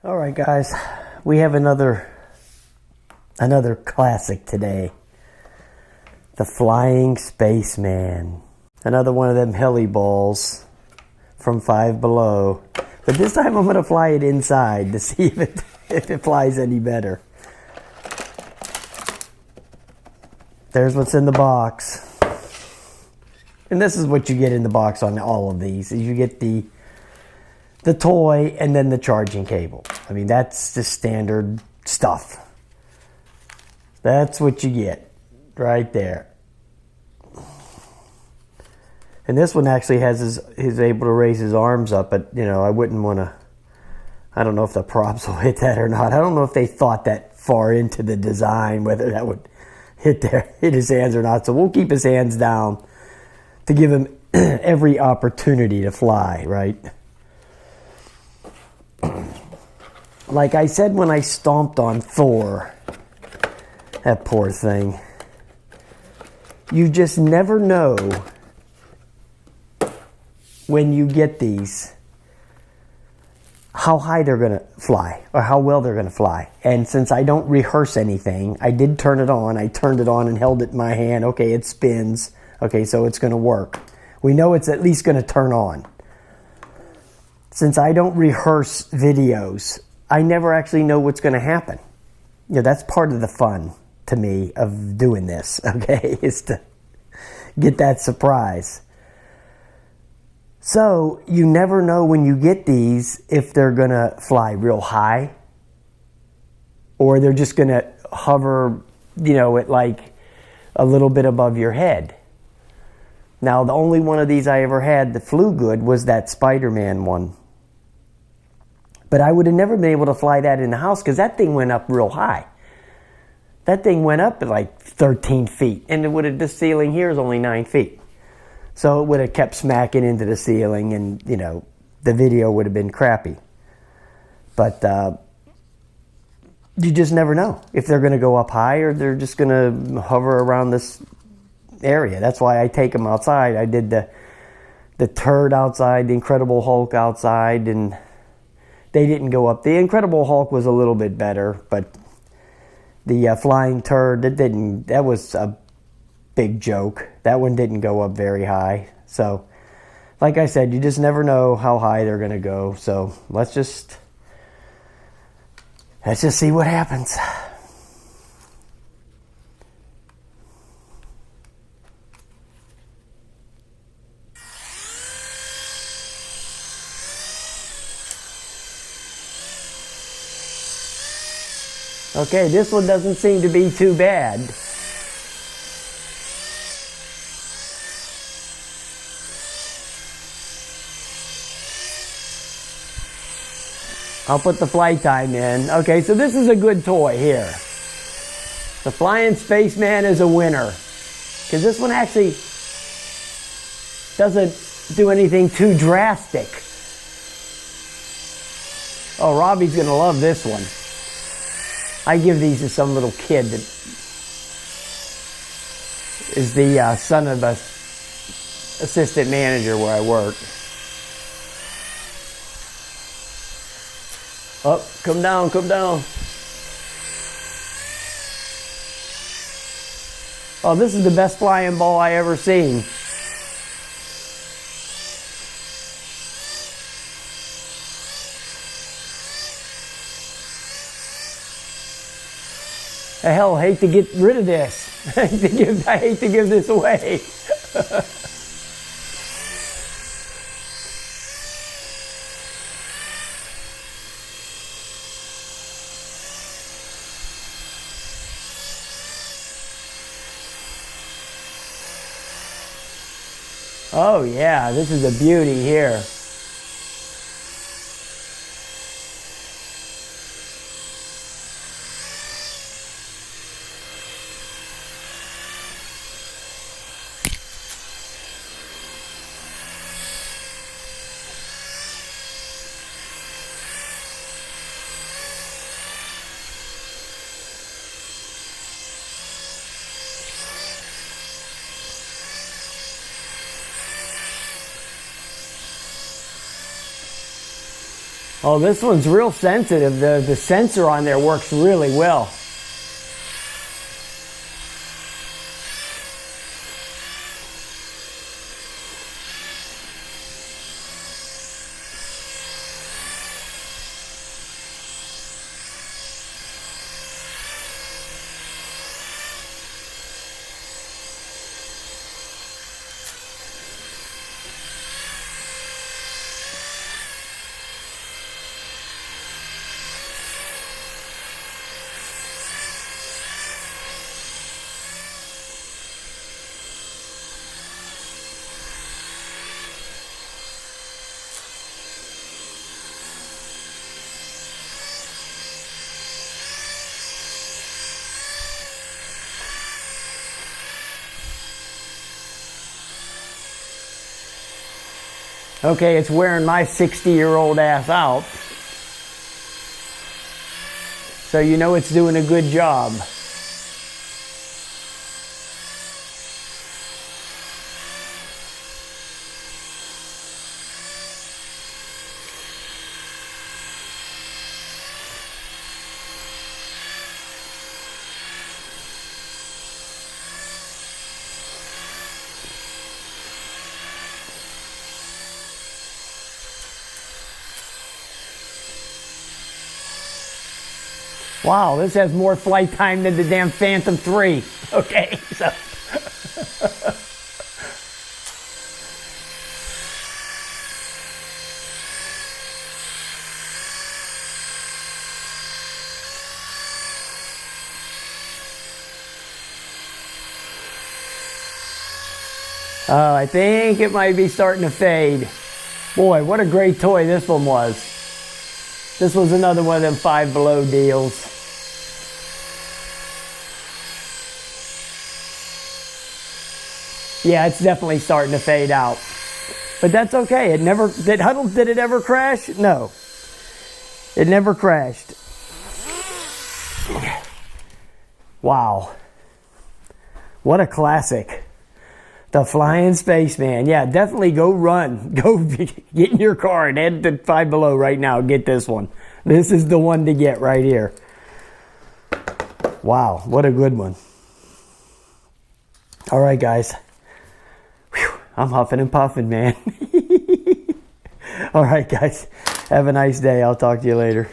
All right, guys, we have another classic today. The Flying Spaceman. Another one of them heli balls from Five Below. But this time I'm going to fly it inside to see if it flies any better. There's what's in the box. And this is what you get in the box on all of these. You get the toy and then the charging cable. I mean, that's the standard stuff. That's what you get right there. And this one actually has he's able to raise his arms up, but you know, I wouldn't want to, I don't know if the props will hit that or not. I don't know if they thought that far into the design, whether that would hit his hands or not. So we'll keep his hands down to give him every opportunity to fly, right? Like I said when I stomped on Thor, that poor thing, you just never know when you get these how high they're going to fly or how well they're going to fly. And since I don't rehearse anything, I did turn it on. I turned it on and held it in my hand. Okay, it spins. Okay, so it's going to work. We know it's at least going to turn on. Since I don't rehearse videos, I never actually know what's going to happen. You know, that's part of the fun to me of doing this, okay, is to get that surprise. So you never know when you get these if they're going to fly real high or they're just going to hover, you know, at like a little bit above your head. Now, the only one of these I ever had that flew good was that Spider-Man one. But I would have never been able to fly that in the house because that thing went up real high. That thing went up at like 13 feet. And the ceiling here is only 9 feet. So it would have kept smacking into the ceiling and, you know, the video would have been crappy. But you just never know if they're going to go up high or they're just going to hover around this area. That's why I take them outside. I did the Turd outside, the Incredible Hulk outside, and they didn't go up. The Incredible Hulk was a little bit better, but the Flying Turd, that was a big joke. That one didn't go up very high. So, like I said, you just never know how high they're going to go. So, let's just see what happens. Okay, this one doesn't seem to be too bad. I'll put the flight time in. Okay, so this is a good toy here. The Flying Spaceman is a winner. Because this one actually doesn't do anything too drastic. Oh, Robbie's going to love this one. I give these to some little kid that is the son of a assistant manager where I work. Oh, come down, come down. Oh, this is the best flying ball I ever seen. Hell, I hate to get rid of this. I hate to give this away. Oh yeah, this is a beauty here. Oh, this one's real sensitive. The sensor on there works really well. Okay, it's wearing my 60-year-old ass out. So you know it's doing a good job. Wow, this has more flight time than the damn Phantom 3. Okay, so. I think it might be starting to fade. Boy, what a great toy this one was. This was another one of them Five Below deals. Yeah, it's definitely starting to fade out. But that's okay. It never, did it ever crash? No. It never crashed. Wow. What a classic. The Flying Spaceman. Yeah, definitely go run. Go get in your car and head to Five Below right now. Get this one. This is the one to get right here. Wow, what a good one. All right, guys. Whew, I'm huffing and puffing, man. All right, guys. Have a nice day. I'll talk to you later.